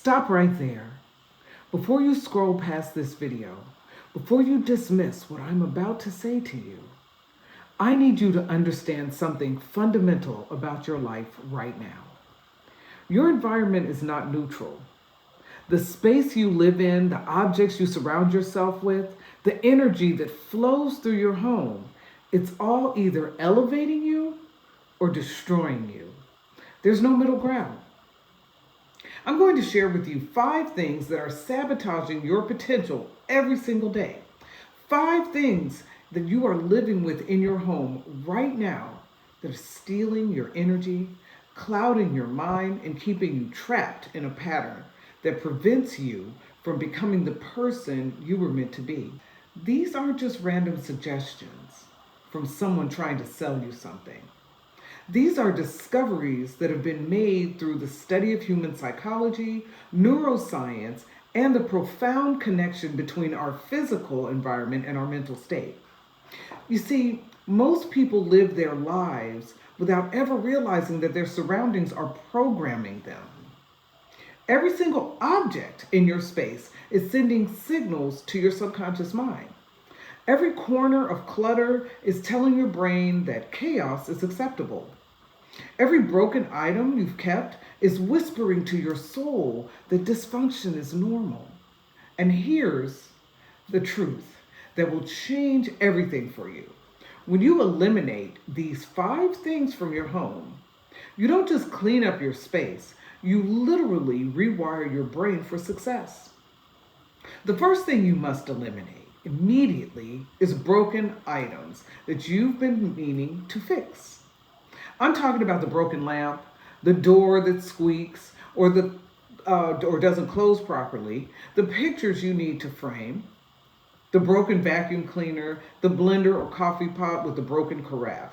Stop right there. Before you scroll past this video, before you dismiss what I'm about to say to you, I need you to understand something fundamental about your life right now. Your environment is not neutral. The space you live in, the objects you surround yourself with, the energy that flows through your home, it's all either elevating you or destroying you. There's no middle ground. I'm going to share with you 5 things that are sabotaging your potential every single day. 5 things that you are living with in your home right now that are stealing your energy, clouding your mind, and keeping you trapped in a pattern that prevents you from becoming the person you were meant to be. These aren't just random suggestions from someone trying to sell you something. These are discoveries that have been made through the study of human psychology, neuroscience, and the profound connection between our physical environment and our mental state. You see, most people live their lives without ever realizing that their surroundings are programming them. Every single object in your space is sending signals to your subconscious mind. Every corner of clutter is telling your brain that chaos is acceptable. Every broken item you've kept is whispering to your soul that dysfunction is normal. And here's the truth that will change everything for you. When you eliminate these 5 things from your home, you don't just clean up your space, you literally rewire your brain for success. The first thing you must eliminate immediately is broken items that you've been meaning to fix. I'm talking about the broken lamp, the door that squeaks, or doesn't close properly, the pictures you need to frame, the broken vacuum cleaner, the blender or coffee pot with the broken carafe.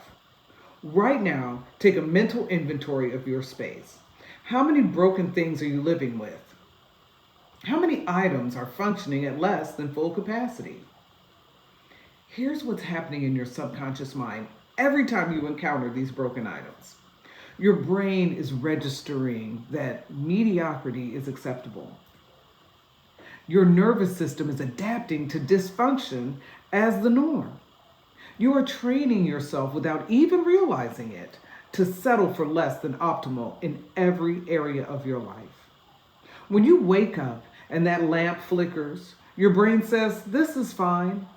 Right now, take a mental inventory of your space. How many broken things are you living with? How many items are functioning at less than full capacity? Here's what's happening in your subconscious mind every time you encounter these broken items. Your brain is registering that mediocrity is acceptable. Your nervous system is adapting to dysfunction as the norm. You are training yourself without even realizing it to settle for less than optimal in every area of your life. When you wake up and that lamp flickers, your brain says, "This is fine."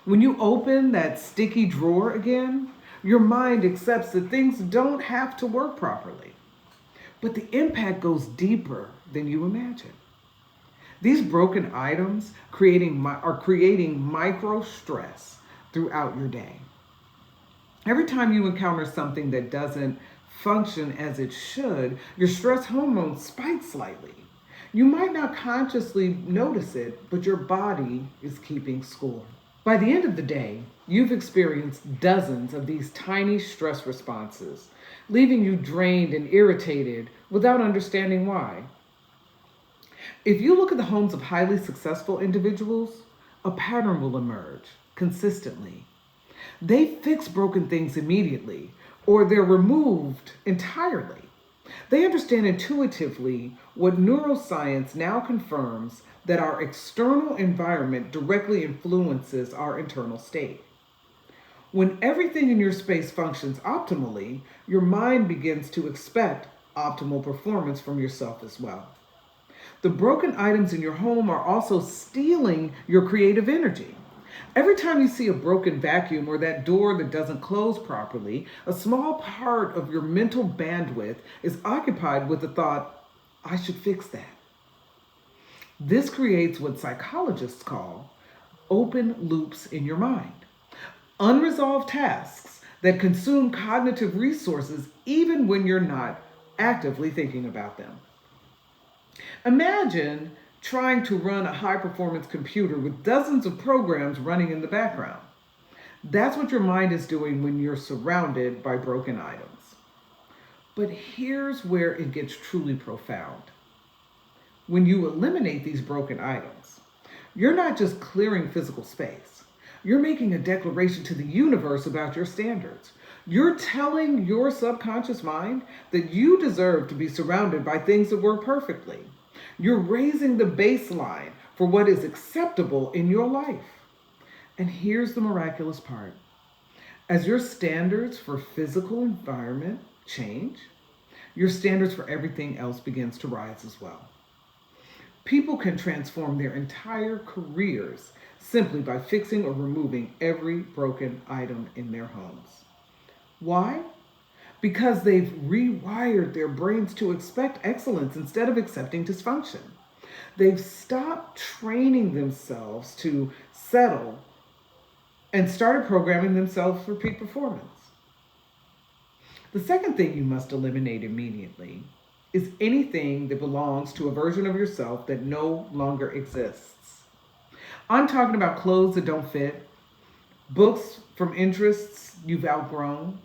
When you open that sticky drawer again, your mind accepts that things don't have to work properly. But the impact goes deeper than you imagine. These broken items are creating micro stress throughout your day. Every time you encounter something that doesn't function as it should, your stress hormone spikes slightly. You might not consciously notice it, but your body is keeping score. By the end of the day, you've experienced dozens of these tiny stress responses, leaving you drained and irritated without understanding why. If you look at the homes of highly successful individuals, a pattern will emerge consistently. They fix broken things immediately, or they're removed entirely. They understand intuitively what neuroscience now confirms, that our external environment directly influences our internal state. When everything in your space functions optimally, your mind begins to expect optimal performance from yourself as well. The broken items in your home are also stealing your creative energy. Every time you see a broken vacuum or that door that doesn't close properly, a small part of your mental bandwidth is occupied with the thought, "I should fix that." This creates what psychologists call open loops in your mind. Unresolved tasks that consume cognitive resources even when you're not actively thinking about them. Imagine trying to run a high-performance computer with dozens of programs running in the background. That's what your mind is doing when you're surrounded by broken items. But here's where it gets truly profound. When you eliminate these broken items, you're not just clearing physical space. You're making a declaration to the universe about your standards. You're telling your subconscious mind that you deserve to be surrounded by things that work perfectly. You're raising the baseline for what is acceptable in your life. And here's the miraculous part. As your standards for physical environment change, your standards for everything else begins to rise as well. People can transform their entire careers simply by fixing or removing every broken item in their homes. Why? Because they've rewired their brains to expect excellence instead of accepting dysfunction. They've stopped training themselves to settle and started programming themselves for peak performance. The second thing you must eliminate immediately is anything that belongs to a version of yourself that no longer exists. I'm talking about clothes that don't fit, books from interests you've outgrown,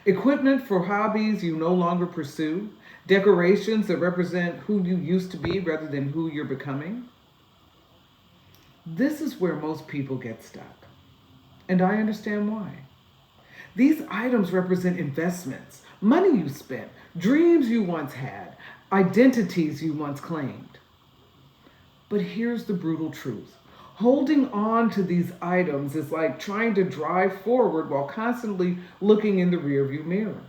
equipment for hobbies you no longer pursue, decorations that represent who you used to be rather than who you're becoming. This is where most people get stuck, and I understand why. These items represent investments, money you spent, dreams you once had, identities you once claimed. But here's the brutal truth. Holding on to these items is like trying to drive forward while constantly looking in the rearview mirror.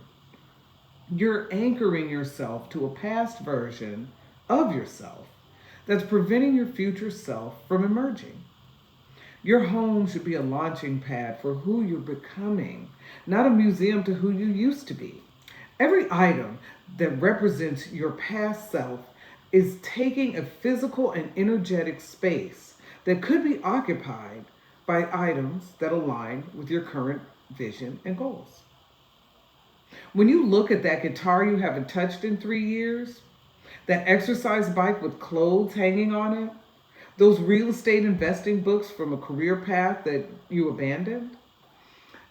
You're anchoring yourself to a past version of yourself that's preventing your future self from emerging. Your home should be a launching pad for who you're becoming, not a museum to who you used to be. Every item that represents your past self is taking a physical and energetic space that could be occupied by items that align with your current vision and goals. When you look at that guitar you haven't touched in 3 years, that exercise bike with clothes hanging on it, those real estate investing books from a career path that you abandoned,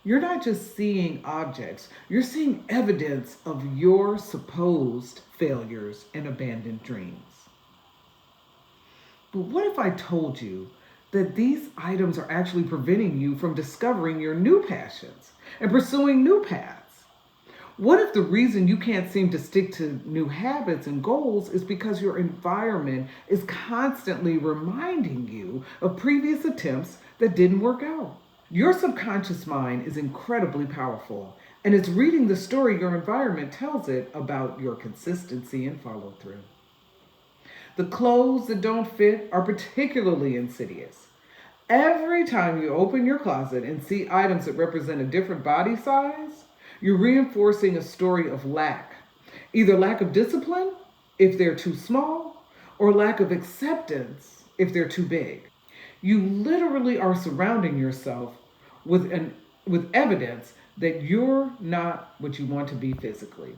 you're not just seeing objects, you're seeing evidence of your supposed failures and abandoned dreams. But what if I told you that these items are actually preventing you from discovering your new passions and pursuing new paths? What if the reason you can't seem to stick to new habits and goals is because your environment is constantly reminding you of previous attempts that didn't work out? Your subconscious mind is incredibly powerful, and it's reading the story your environment tells it about your consistency and follow through. The clothes that don't fit are particularly insidious. Every time you open your closet and see items that represent a different body size, you're reinforcing a story of lack. Either lack of discipline, if they're too small, or lack of acceptance, if they're too big. You literally are surrounding yourself with evidence that you're not what you want to be physically.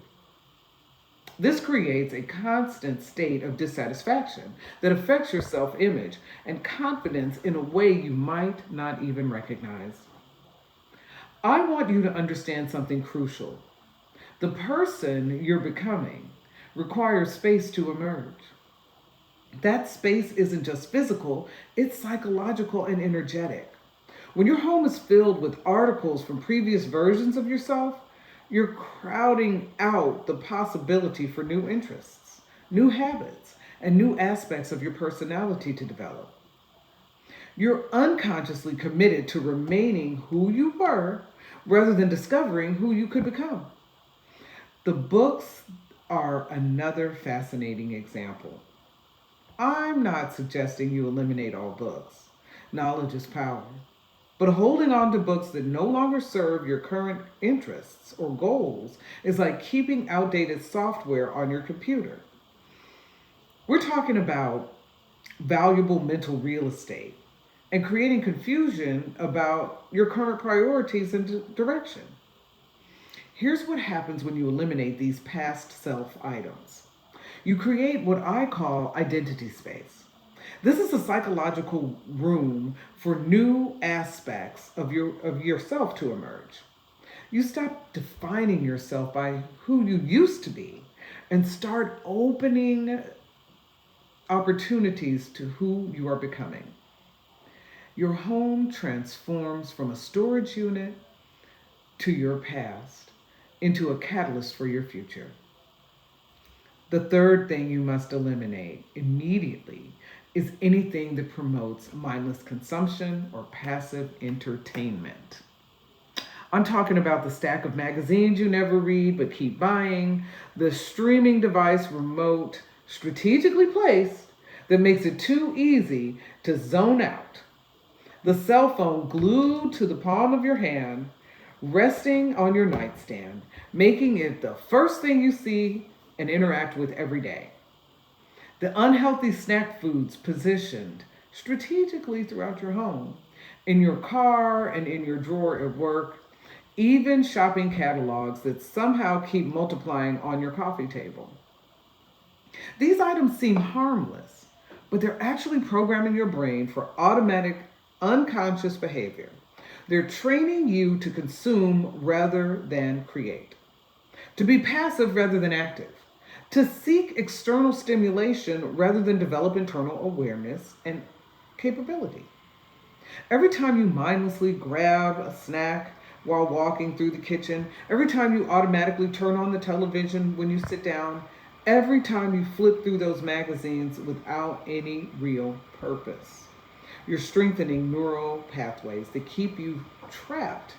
This creates a constant state of dissatisfaction that affects your self image and confidence in a way you might not even recognize. I want you to understand something crucial. The person you're becoming requires space to emerge. That space isn't just physical, it's psychological and energetic. When your home is filled with articles from previous versions of yourself, you're crowding out the possibility for new interests, new habits, and new aspects of your personality to develop. You're unconsciously committed to remaining who you were rather than discovering who you could become. The books are another fascinating example. I'm not suggesting you eliminate all books. Knowledge is power. But holding on to books that no longer serve your current interests or goals is like keeping outdated software on your computer. We're talking about valuable mental real estate and creating confusion about your current priorities and direction. Here's what happens when you eliminate these past self items. You create what I call identity space. This is a psychological room for new aspects of yourself to emerge. You stop defining yourself by who you used to be and start opening opportunities to who you are becoming. Your home transforms from a storage unit to your past into a catalyst for your future. The third thing you must eliminate immediately is anything that promotes mindless consumption or passive entertainment. I'm talking about the stack of magazines you never read but keep buying, the streaming device remote strategically placed that makes it too easy to zone out, the cell phone glued to the palm of your hand, resting on your nightstand, making it the first thing you see and interact with every day. The unhealthy snack foods positioned strategically throughout your home, in your car and in your drawer at work, even shopping catalogs that somehow keep multiplying on your coffee table. These items seem harmless, but they're actually programming your brain for automatic, unconscious behavior. They're training you to consume rather than create, to be passive rather than active, to seek external stimulation rather than develop internal awareness and capability. Every time you mindlessly grab a snack while walking through the kitchen, every time you automatically turn on the television when you sit down, every time you flip through those magazines without any real purpose, you're strengthening neural pathways that keep you trapped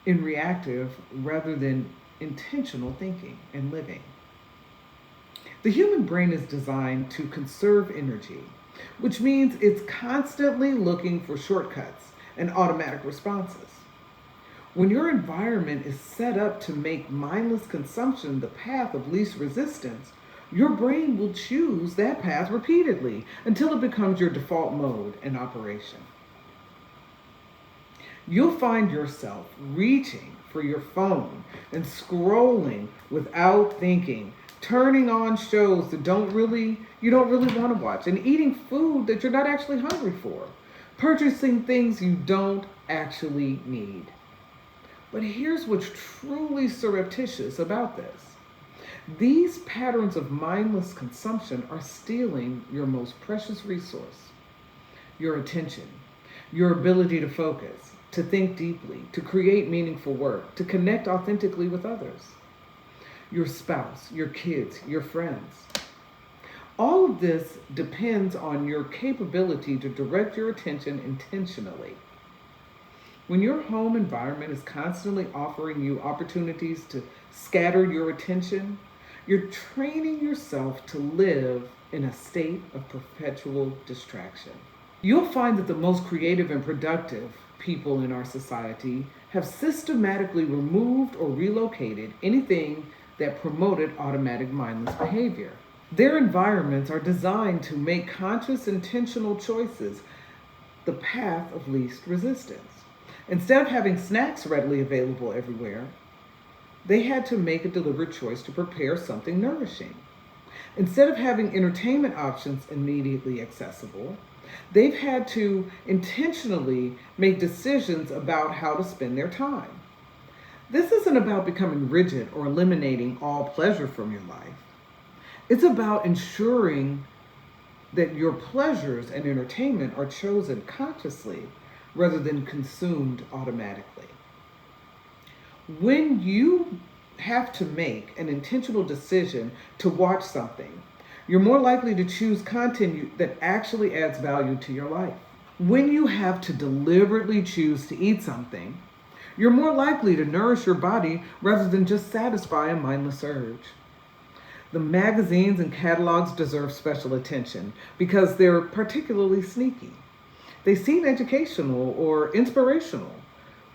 in reactive rather than intentional thinking and living. The human brain is designed to conserve energy, which means it's constantly looking for shortcuts and automatic responses. When your environment is set up to make mindless consumption the path of least resistance, your brain will choose that path repeatedly until it becomes your default mode in operation. You'll find yourself reaching for your phone and scrolling without thinking, turning on shows that you don't really want to watch, and eating food that you're not actually hungry for, purchasing things you don't actually need. But here's what's truly surreptitious about this. These patterns of mindless consumption are stealing your most precious resource, your attention, your ability to focus, to think deeply, to create meaningful work, to connect authentically with others, your spouse, your kids, your friends. All of this depends on your capability to direct your attention intentionally. When your home environment is constantly offering you opportunities to scatter your attention, you're training yourself to live in a state of perpetual distraction. You'll find that the most creative and productive people in our society have systematically removed or relocated anything that promoted automatic mindless behavior. Their environments are designed to make conscious, intentional choices the path of least resistance. Instead of having snacks readily available everywhere, they had to make a deliberate choice to prepare something nourishing. Instead of having entertainment options immediately accessible, they've had to intentionally make decisions about how to spend their time. This isn't about becoming rigid or eliminating all pleasure from your life. It's about ensuring that your pleasures and entertainment are chosen consciously rather than consumed automatically. When you have to make an intentional decision to watch something, you're more likely to choose content that actually adds value to your life. When you have to deliberately choose to eat something, you're more likely to nourish your body rather than just satisfy a mindless urge. The magazines and catalogs deserve special attention because they're particularly sneaky. They seem educational or inspirational,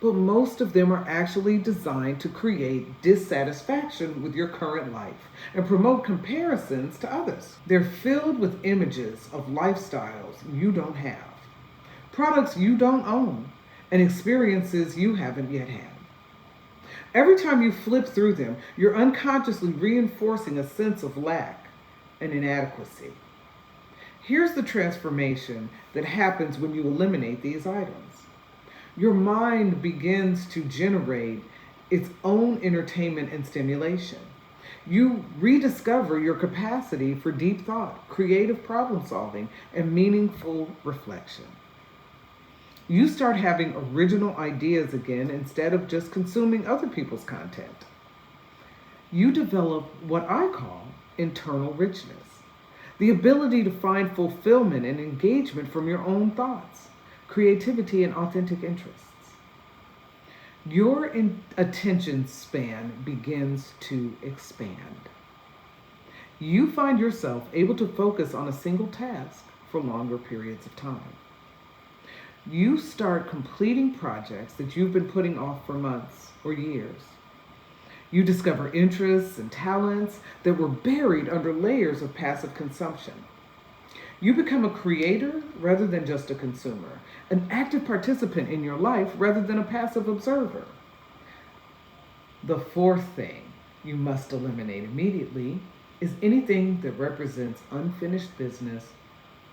but most of them are actually designed to create dissatisfaction with your current life and promote comparisons to others. They're filled with images of lifestyles you don't have, products you don't own, and experiences you haven't yet had. Every time you flip through them, you're unconsciously reinforcing a sense of lack and inadequacy. Here's the transformation that happens when you eliminate these items. Your mind begins to generate its own entertainment and stimulation. You rediscover your capacity for deep thought, creative problem solving, and meaningful reflection. You start having original ideas again instead of just consuming other people's content. You develop what I call internal richness, the ability to find fulfillment and engagement from your own thoughts, creativity, and authentic interests. Your attention span begins to expand. You find yourself able to focus on a single task for longer periods of time. You start completing projects that you've been putting off for months or years. You discover interests and talents that were buried under layers of passive consumption. You become a creator rather than just a consumer, an active participant in your life rather than a passive observer. The fourth thing you must eliminate immediately is anything that represents unfinished business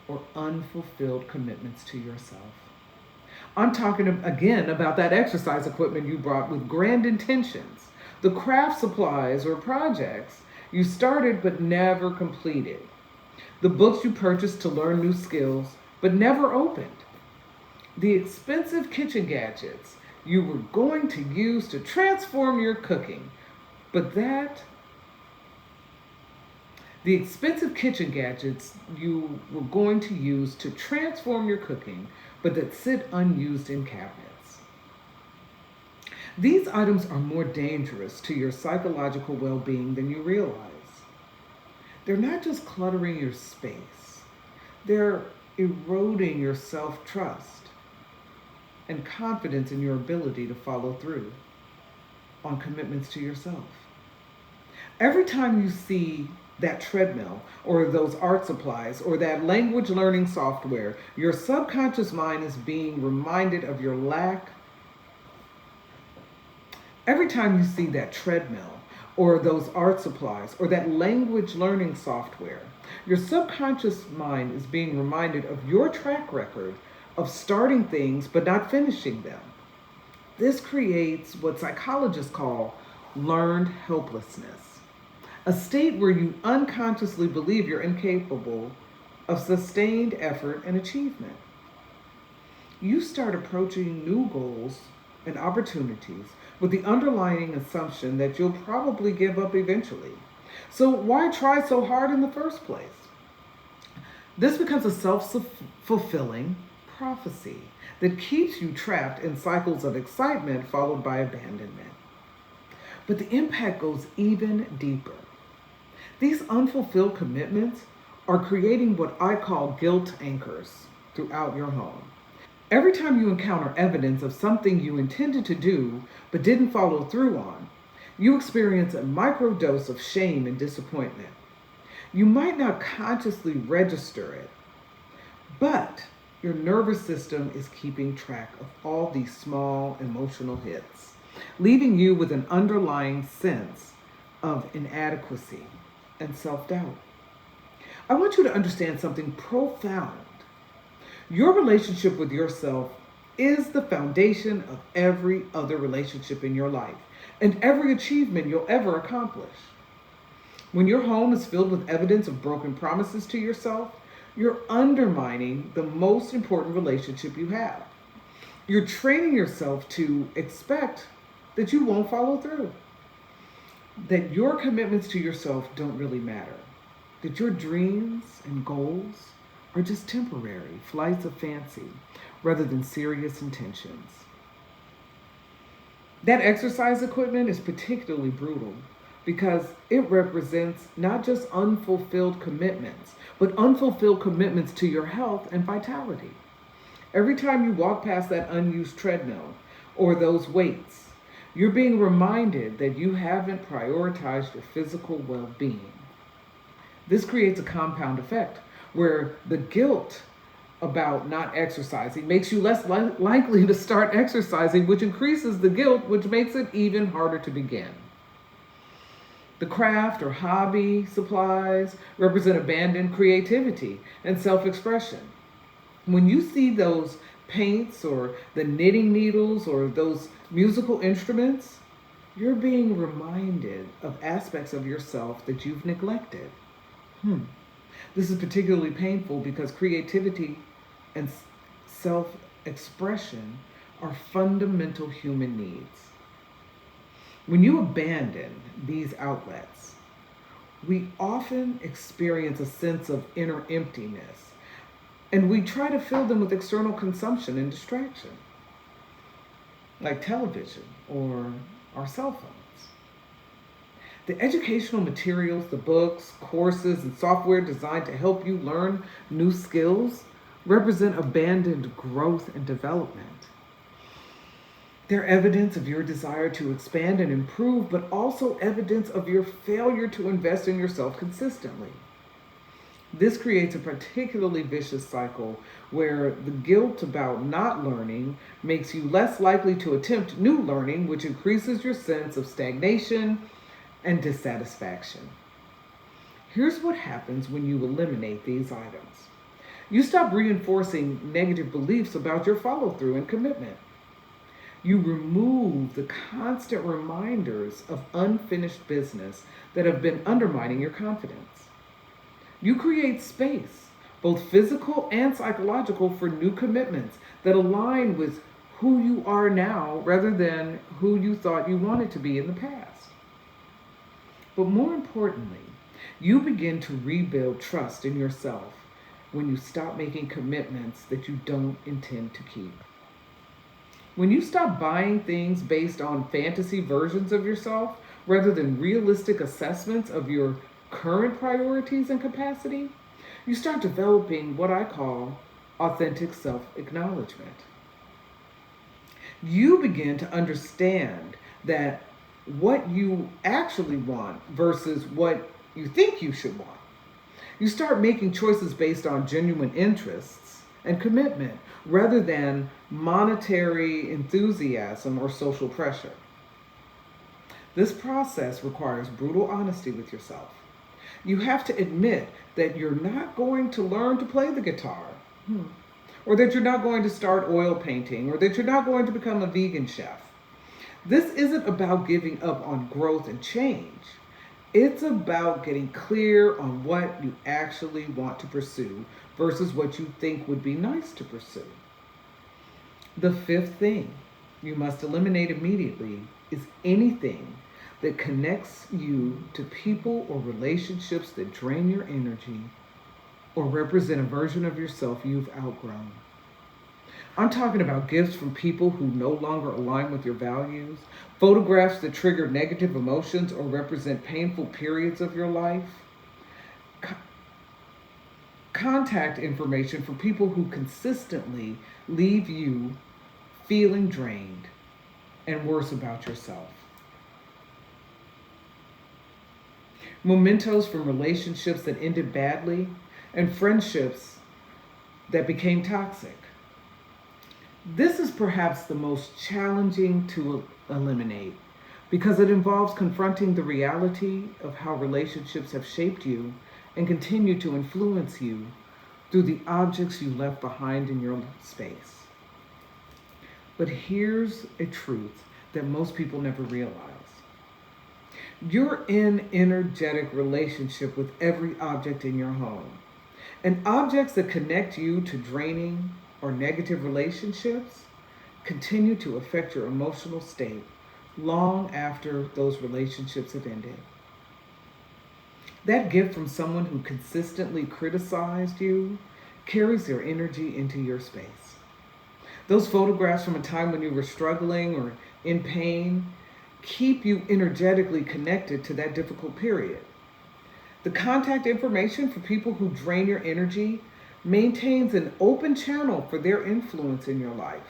or unfulfilled commitments to yourself. I'm talking again about that exercise equipment you brought with grand intentions, the craft supplies or projects you started but never completed, the books you purchased to learn new skills but never opened, the expensive kitchen gadgets you were going to use to transform your cooking, but that the expensive kitchen gadgets you were going to use to transform your cooking, but that sit unused in cabinets. These items are more dangerous to your psychological well-being than you realize. They're not just cluttering your space, they're eroding your self-trust and confidence in your ability to follow through on commitments to yourself. Every time you see that treadmill or those art supplies or that language learning software, your subconscious mind is being reminded of your lack. Every time you see that treadmill or those art supplies or that language learning software, your subconscious mind is being reminded of your track record of starting things but not finishing them. This creates what psychologists call learned helplessness, a state where you unconsciously believe you're incapable of sustained effort and achievement. You start approaching new goals and opportunities with the underlying assumption that you'll probably give up eventually. So why try so hard in the first place? This becomes a self-fulfilling prophecy that keeps you trapped in cycles of excitement followed by abandonment. But the impact goes even deeper. These unfulfilled commitments are creating what I call guilt anchors throughout your home. Every time you encounter evidence of something you intended to do but didn't follow through on, you experience a microdose of shame and disappointment. You might not consciously register it, but your nervous system is keeping track of all these small emotional hits, leaving you with an underlying sense of inadequacy and self-doubt. I want you to understand something profound. Your relationship with yourself is the foundation of every other relationship in your life and every achievement you'll ever accomplish. When your home is filled with evidence of broken promises to yourself, you're undermining the most important relationship you have. You're training yourself to expect that you won't follow through, that your commitments to yourself don't really matter, that your dreams and goals are just temporary flights of fancy rather than serious intentions. That exercise equipment is particularly brutal because it represents not just unfulfilled commitments, but unfulfilled commitments to your health and vitality. Every time you walk past that unused treadmill or those weights, you're being reminded that you haven't prioritized your physical well-being. This creates a compound effect where the guilt about not exercising makes you less likely to start exercising, which increases the guilt, which makes it even harder to begin. The craft or hobby supplies represent abandoned creativity and self-expression. When you see those paints or the knitting needles or those musical instruments, you're being reminded of aspects of yourself that you've neglected. This is particularly painful because creativity and self-expression are fundamental human needs. When you abandon these outlets, we often experience a sense of inner emptiness, and we try to fill them with external consumption and distraction, like television or our cell phones. The educational materials, the books, courses, and software designed to help you learn new skills represent abandoned growth and development. They're evidence of your desire to expand and improve, but also evidence of your failure to invest in yourself consistently. This creates a particularly vicious cycle where the guilt about not learning makes you less likely to attempt new learning, which increases your sense of stagnation and dissatisfaction. Here's what happens when you eliminate these items. You stop reinforcing negative beliefs about your follow through and commitment. You remove the constant reminders of unfinished business that have been undermining your confidence. You create space, both physical and psychological, for new commitments that align with who you are now rather than who you thought you wanted to be in the past. But more importantly, you begin to rebuild trust in yourself when you stop making commitments that you don't intend to keep. When you stop buying things based on fantasy versions of yourself rather than realistic assessments of your current priorities and capacity, you start developing what I call authentic self acknowledgement. You begin to understand that what you actually want versus what you think you should want. You start making choices based on genuine interests and commitment rather than monetary enthusiasm or social pressure. This process requires brutal honesty with yourself. You have to admit that you're not going to learn to play the guitar, or that you're not going to start oil painting, or that you're not going to become a vegan chef. This isn't about giving up on growth and change. It's about getting clear on what you actually want to pursue versus what you think would be nice to pursue. The fifth thing you must eliminate immediately is anything that connects you to people or relationships that drain your energy or represent a version of yourself you've outgrown. I'm talking about gifts from people who no longer align with your values, photographs that trigger negative emotions or represent painful periods of your life, contact information for people who consistently leave you feeling drained and worse about yourself. Mementos from relationships that ended badly and friendships that became toxic. This is perhaps the most challenging to eliminate because it involves confronting the reality of how relationships have shaped you and continue to influence you through the objects you left behind in your space. But here's a truth that most people never realize. You're in energetic relationship with every object in your home. And objects that connect you to draining or negative relationships continue to affect your emotional state long after those relationships have ended. That gift from someone who consistently criticized you carries their energy into your space. Those photographs from a time when you were struggling or in pain keep you energetically connected to that difficult period. The contact information for people who drain your energy maintains an open channel for their influence in your life.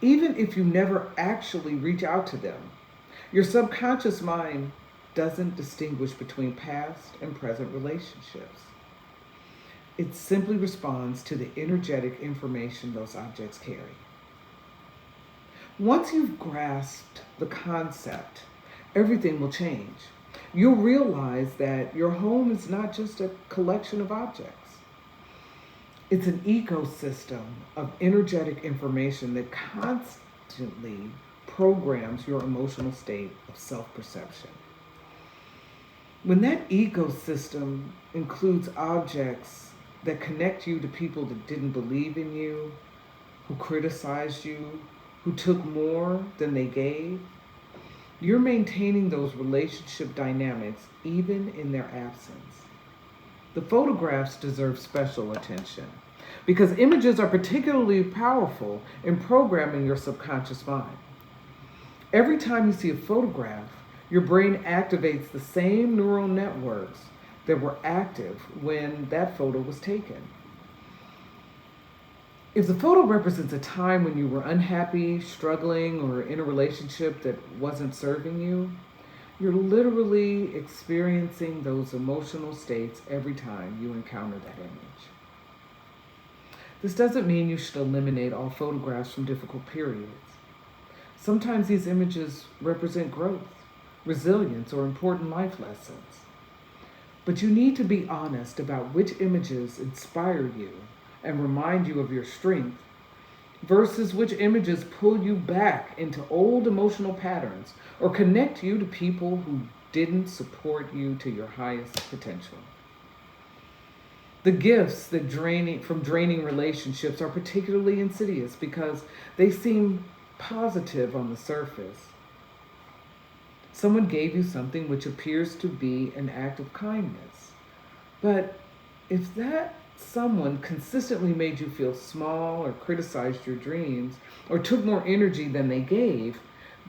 Even if you never actually reach out to them, your subconscious mind doesn't distinguish between past and present relationships. It simply responds to the energetic information those objects carry. Once you've grasped the concept, everything will change. You'll realize that your home is not just a collection of objects. It's an ecosystem of energetic information that constantly programs your emotional state of self-perception. When that ecosystem includes objects that connect you to people that didn't believe in you, who criticized you, who took more than they gave, You're maintaining those relationship dynamics even in their absence. The photographs deserve special attention because images are particularly powerful in programming your subconscious mind. Every time you see a photograph, your brain activates the same neural networks that were active when that photo was taken. If the photo represents a time when you were unhappy, struggling, or in a relationship that wasn't serving you, you're literally experiencing those emotional states every time you encounter that image. This doesn't mean you should eliminate all photographs from difficult periods. Sometimes these images represent growth, resilience, or important life lessons. But you need to be honest about which images inspire you and remind you of your strength versus which images pull you back into old emotional patterns or connect you to people who didn't support you to your highest potential. The gifts that from draining relationships are particularly insidious because they seem positive on the surface. Someone gave you something which appears to be an act of kindness. But if that someone consistently made you feel small or criticized your dreams or took more energy than they gave,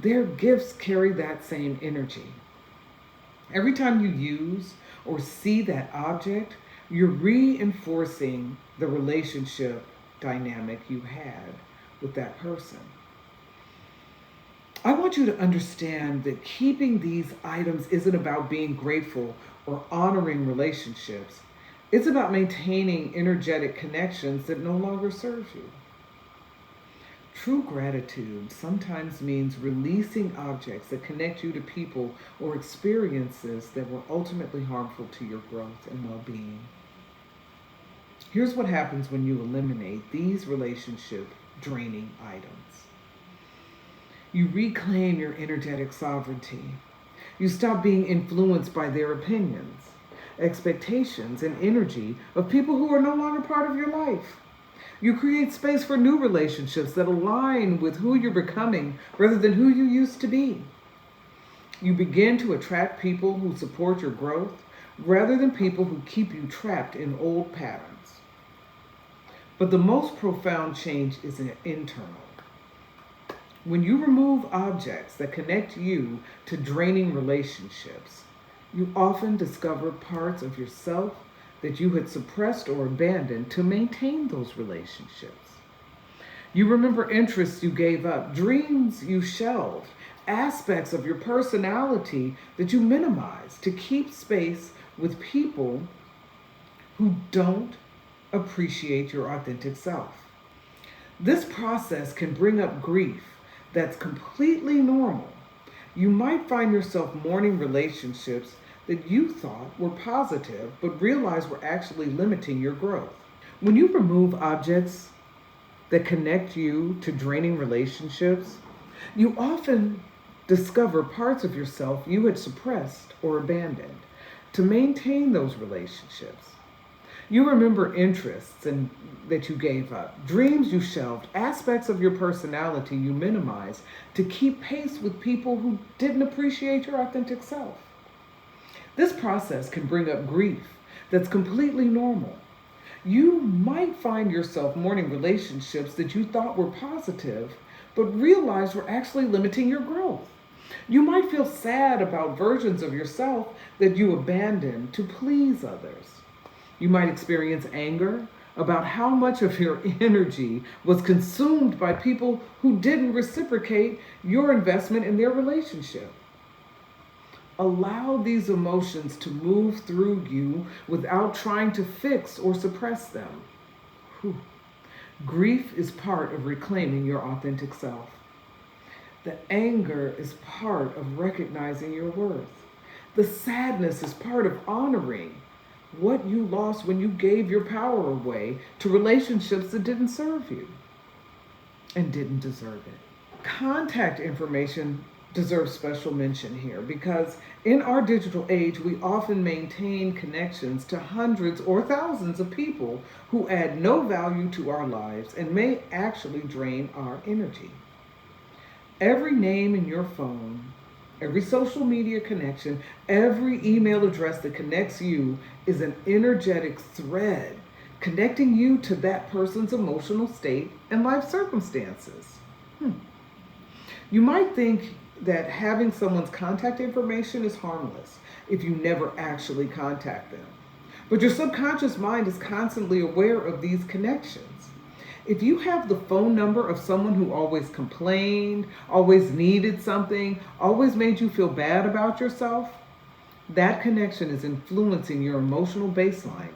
their gifts carry that same energy. Every time you use or see that object, you're reinforcing the relationship dynamic you had with that person. I want you to understand that keeping these items isn't about being grateful or honoring relationships. It's about maintaining energetic connections that no longer serve you. True gratitude sometimes means releasing objects that connect you to people or experiences that were ultimately harmful to your growth and well-being. Here's what happens when you eliminate these relationship draining items. You reclaim your energetic sovereignty. You stop being influenced by their opinions, expectations, and energy of people who are no longer part of your life. You create space for new relationships that align with who you're becoming rather than who you used to be. You begin to attract people who support your growth rather than people who keep you trapped in old patterns. But the most profound change is internal. When you remove objects that connect you to draining relationships, you often discover parts of yourself that you had suppressed or abandoned to maintain those relationships. You remember interests you gave up, dreams you shelved, aspects of your personality that you minimized to keep space with people who don't appreciate your authentic self. This process can bring up grief that's completely normal. You might find yourself mourning relationships that you thought were positive, but realize were actually limiting your growth. When you remove objects that connect you to draining relationships, you often discover parts of yourself you had suppressed or abandoned to maintain those relationships. You remember interests that you gave up, dreams you shelved, aspects of your personality you minimized to keep pace with people who didn't appreciate your authentic self. This process can bring up grief that's completely normal. You might find yourself mourning relationships that you thought were positive, but realized were actually limiting your growth. You might feel sad about versions of yourself that you abandoned to please others. You might experience anger about how much of your energy was consumed by people who didn't reciprocate your investment in their relationship. Allow these emotions to move through you without trying to fix or suppress them. Whew. Grief is part of reclaiming your authentic self. The anger is part of recognizing your worth. The sadness is part of honoring what you lost when you gave your power away to relationships that didn't serve you and didn't deserve it. Contact information deserves special mention here because in our digital age, we often maintain connections to hundreds or thousands of people who add no value to our lives and may actually drain our energy. Every name in your phone, Every social media connection, every email address that connects you is an energetic thread connecting you to that person's emotional state and life circumstances. You might think that having someone's contact information is harmless if you never actually contact them. But your subconscious mind is constantly aware of these connections. If you have the phone number of someone who always complained, always needed something, always made you feel bad about yourself, that connection is influencing your emotional baseline,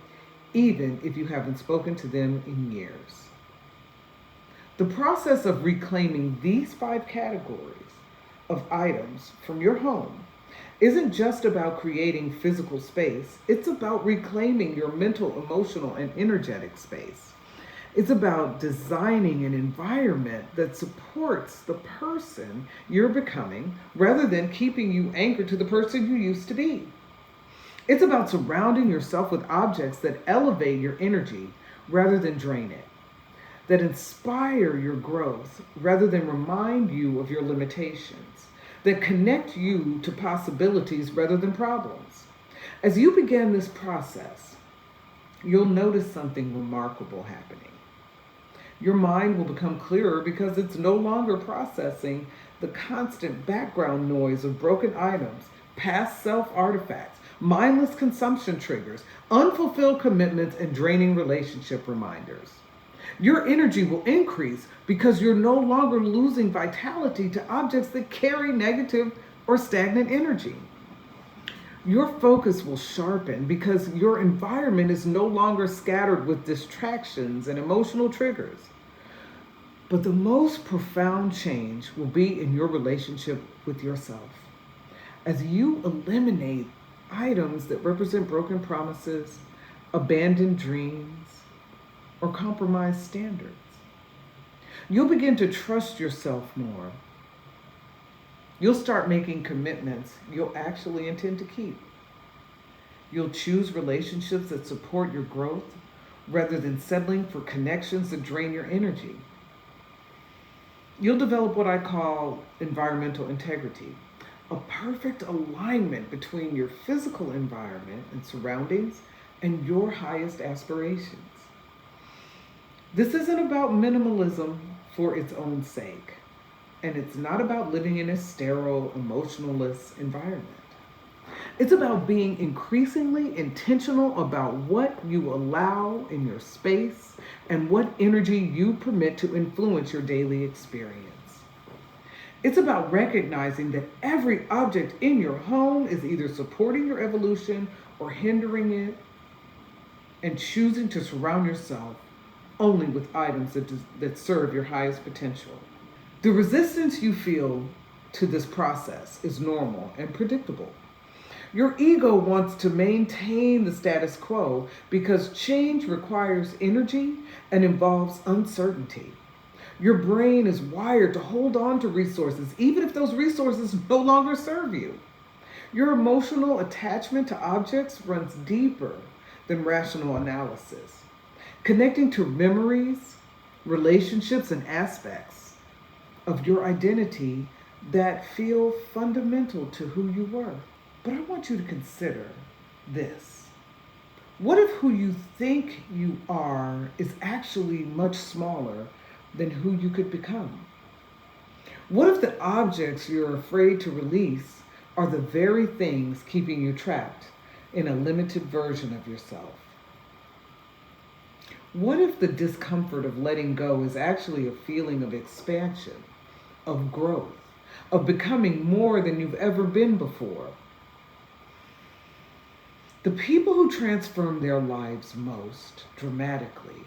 even if you haven't spoken to them in years. The process of reclaiming these 5 categories of items from your home isn't just about creating physical space, it's about reclaiming your mental, emotional, and energetic space. It's about designing an environment that supports the person you're becoming rather than keeping you anchored to the person you used to be. It's about surrounding yourself with objects that elevate your energy rather than drain it, that inspire your growth rather than remind you of your limitations, that connect you to possibilities rather than problems. As you begin this process, you'll notice something remarkable happening. Your mind will become clearer because it's no longer processing the constant background noise of broken items, past self artifacts, mindless consumption triggers, unfulfilled commitments, and draining relationship reminders. Your energy will increase because you're no longer losing vitality to objects that carry negative or stagnant energy. Your focus will sharpen because your environment is no longer scattered with distractions and emotional triggers. But the most profound change will be in your relationship with yourself. As you eliminate items that represent broken promises, abandoned dreams, or compromised standards, you'll begin to trust yourself more. You'll start making commitments you'll actually intend to keep. You'll choose relationships that support your growth rather than settling for connections that drain your energy. You'll develop what I call environmental integrity, a perfect alignment between your physical environment and surroundings and your highest aspirations. This isn't about minimalism for its own sake, and it's not about living in a sterile, emotionless environment. It's about being increasingly intentional about what you allow in your space and what energy you permit to influence your daily experience. It's about recognizing that every object in your home is either supporting your evolution or hindering it, and choosing to surround yourself only with items that serve your highest potential. The resistance you feel to this process is normal and predictable. Your ego wants to maintain the status quo because change requires energy and involves uncertainty. Your brain is wired to hold on to resources, even if those resources no longer serve you. Your emotional attachment to objects runs deeper than rational analysis, connecting to memories, relationships, and aspects of your identity that feel fundamental to who you were. But I want you to consider this. What if who you think you are is actually much smaller than who you could become? What if the objects you're afraid to release are the very things keeping you trapped in a limited version of yourself? What if the discomfort of letting go is actually a feeling of expansion, of growth, of becoming more than you've ever been before? The people who transform their lives most dramatically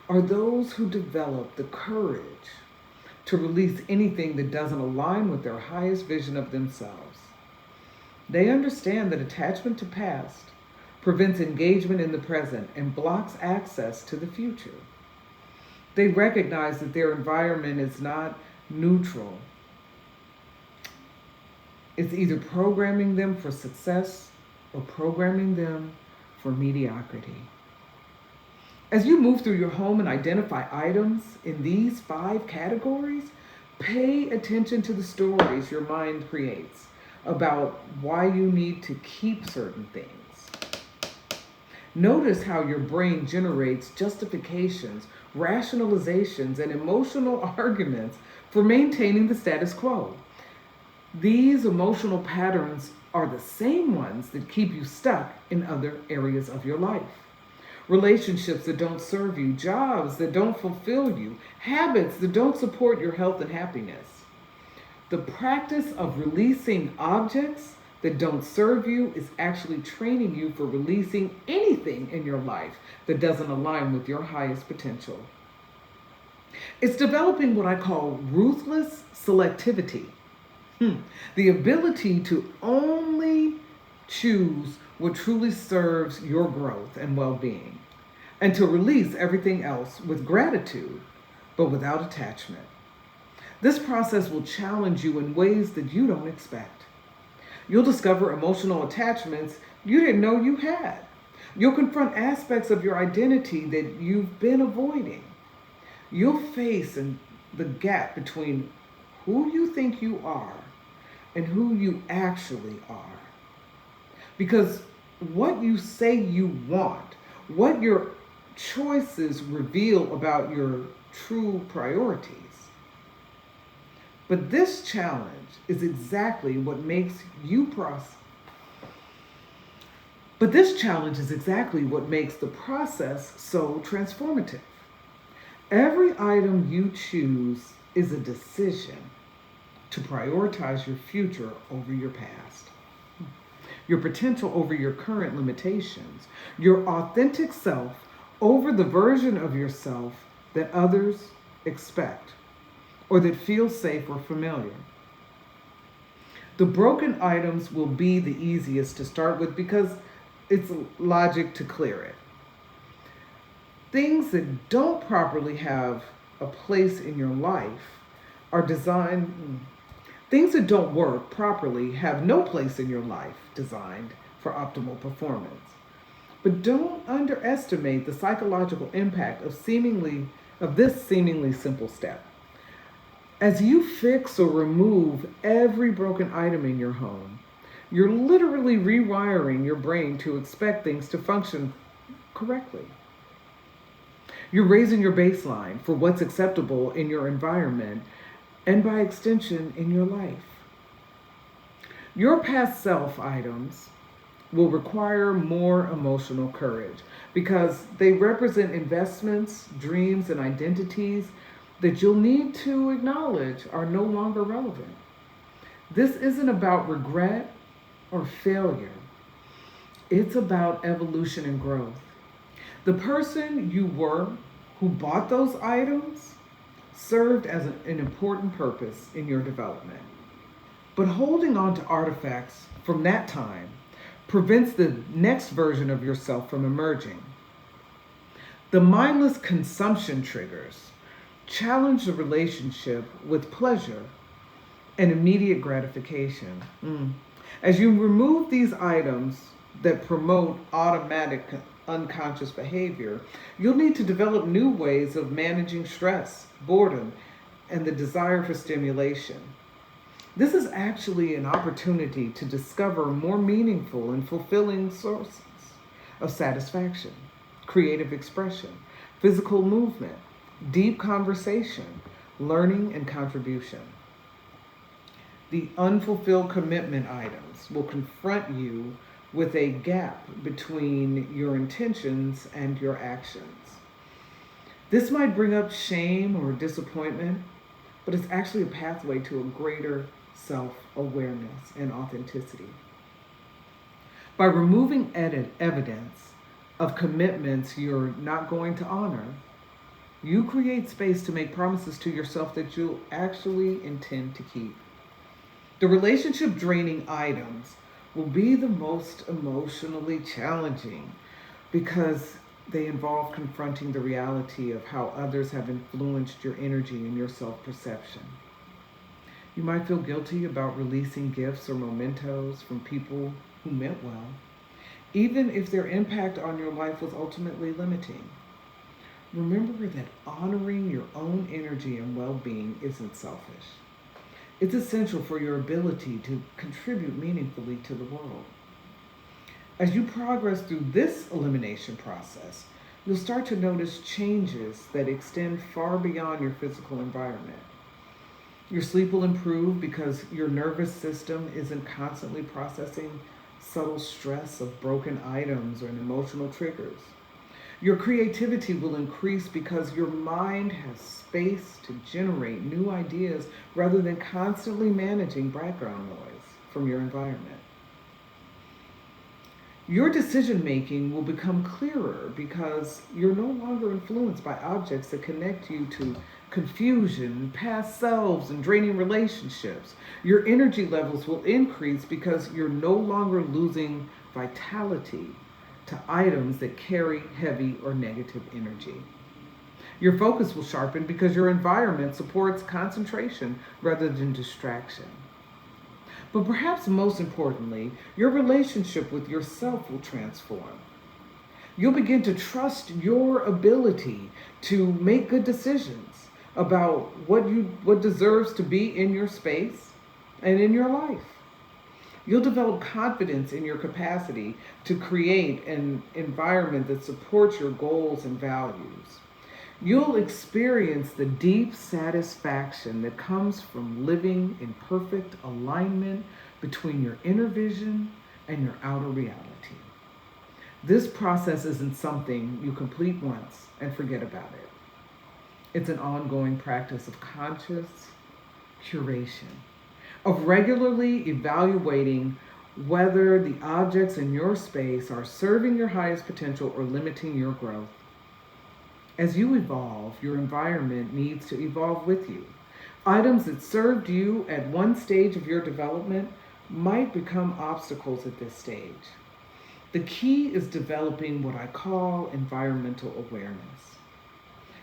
are those who develop the courage to release anything that doesn't align with their highest vision of themselves. They understand that attachment to past prevents engagement in the present and blocks access to the future. They recognize that their environment is not neutral. It's either programming them for success or programming them for mediocrity. As you move through your home and identify items in these 5 categories, pay attention to the stories your mind creates about why you need to keep certain things. Notice how your brain generates justifications, rationalizations, and emotional arguments for maintaining the status quo. These emotional patterns are the same ones that keep you stuck in other areas of your life. Relationships that don't serve you, jobs that don't fulfill you, habits that don't support your health and happiness. The practice of releasing objects that don't serve you is actually training you for releasing anything in your life that doesn't align with your highest potential. It's developing what I call ruthless selectivity. The ability to only choose what truly serves your growth and well being, and to release everything else with gratitude, but without attachment. This process will challenge you in ways that you don't expect. You'll discover emotional attachments you didn't know you had. You'll confront aspects of your identity that you've been avoiding. You'll face the gap between who you think you are and who you actually are. Because what you say you want, what your choices reveal about your true priorities. But this challenge is exactly what makes you But this challenge is exactly what makes the process so transformative. Every item you choose is a decision to prioritize your future over your past, your potential over your current limitations, your authentic self over the version of yourself that others expect or that feels safe or familiar. The broken items will be the easiest to start with because it's logic to clear it. Things that don't properly have a place in your life are designed, things that don't work properly have no place in your life designed for optimal performance. But don't underestimate the psychological impact of this seemingly simple step. As you fix or remove every broken item in your home, you're literally rewiring your brain to expect things to function correctly. You're raising your baseline for what's acceptable in your environment and by extension in your life. Your past self items will require more emotional courage because they represent investments, dreams, and identities that you'll need to acknowledge are no longer relevant. This isn't about regret or failure. It's about evolution and growth. The person you were who bought those items served as an important purpose in your development. But holding on to artifacts from that time prevents the next version of yourself from emerging. The mindless consumption triggers challenge the relationship with pleasure and immediate gratification. As you remove these items that promote automatic unconscious behavior, you'll need to develop new ways of managing stress, boredom, and the desire for stimulation. This is actually an opportunity to discover more meaningful and fulfilling sources of satisfaction, creative expression, physical movement, deep conversation, learning, and contribution. The unfulfilled commitment items will confront you with a gap between your intentions and your actions. This might bring up shame or disappointment, but it's actually a pathway to a greater self-awareness and authenticity. By removing evidence of commitments you're not going to honor, you create space to make promises to yourself that you'll actually intend to keep. The relationship draining items will be the most emotionally challenging because they involve confronting the reality of how others have influenced your energy and your self-perception. You might feel guilty about releasing gifts or mementos from people who meant well, even if their impact on your life was ultimately limiting. Remember that honoring your own energy and well-being isn't selfish. It's essential for your ability to contribute meaningfully to the world. As you progress through this elimination process, you'll start to notice changes that extend far beyond your physical environment. Your sleep will improve because your nervous system isn't constantly processing subtle stress of broken items or emotional triggers. Your creativity will increase because your mind has space to generate new ideas rather than constantly managing background noise from your environment. Your decision making will become clearer because you're no longer influenced by objects that connect you to confusion, past selves, and draining relationships. Your energy levels will increase because you're no longer losing vitality to items that carry heavy or negative energy. Your focus will sharpen because your environment supports concentration rather than distraction. But perhaps most importantly, your relationship with yourself will transform. You'll begin to trust your ability to make good decisions about what deserves to be in your space and in your life. You'll develop confidence in your capacity to create an environment that supports your goals and values. You'll experience the deep satisfaction that comes from living in perfect alignment between your inner vision and your outer reality. This process isn't something you complete once and forget about it. It's an ongoing practice of conscious curation, of regularly evaluating whether the objects in your space are serving your highest potential or limiting your growth. As you evolve, your environment needs to evolve with you. Items that served you at one stage of your development might become obstacles at this stage. The key is developing what I call environmental awareness,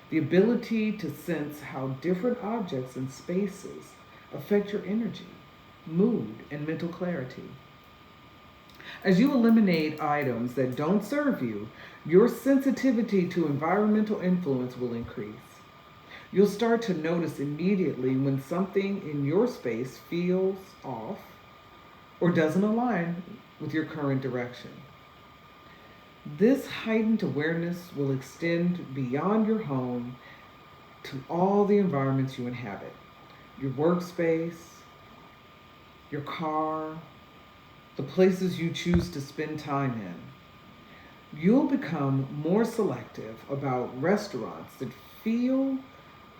the ability to sense how different objects and spaces affect your energy, mood, and mental clarity. As you eliminate items that don't serve you, your sensitivity to environmental influence will increase. You'll start to notice immediately when something in your space feels off or doesn't align with your current direction. This heightened awareness will extend beyond your home to all the environments you inhabit: your workspace, your car, the places you choose to spend time in. You'll become more selective about restaurants that feel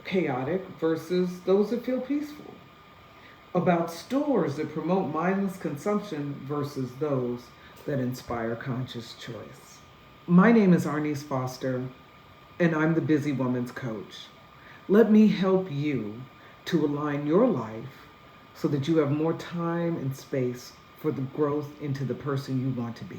chaotic versus those that feel peaceful, about stores that promote mindless consumption versus those that inspire conscious choice. My name is Arnice Foster, and I'm the Busy Woman's Coach. Let me help you to align your life so that you have more time and space for the growth into the person you want to be.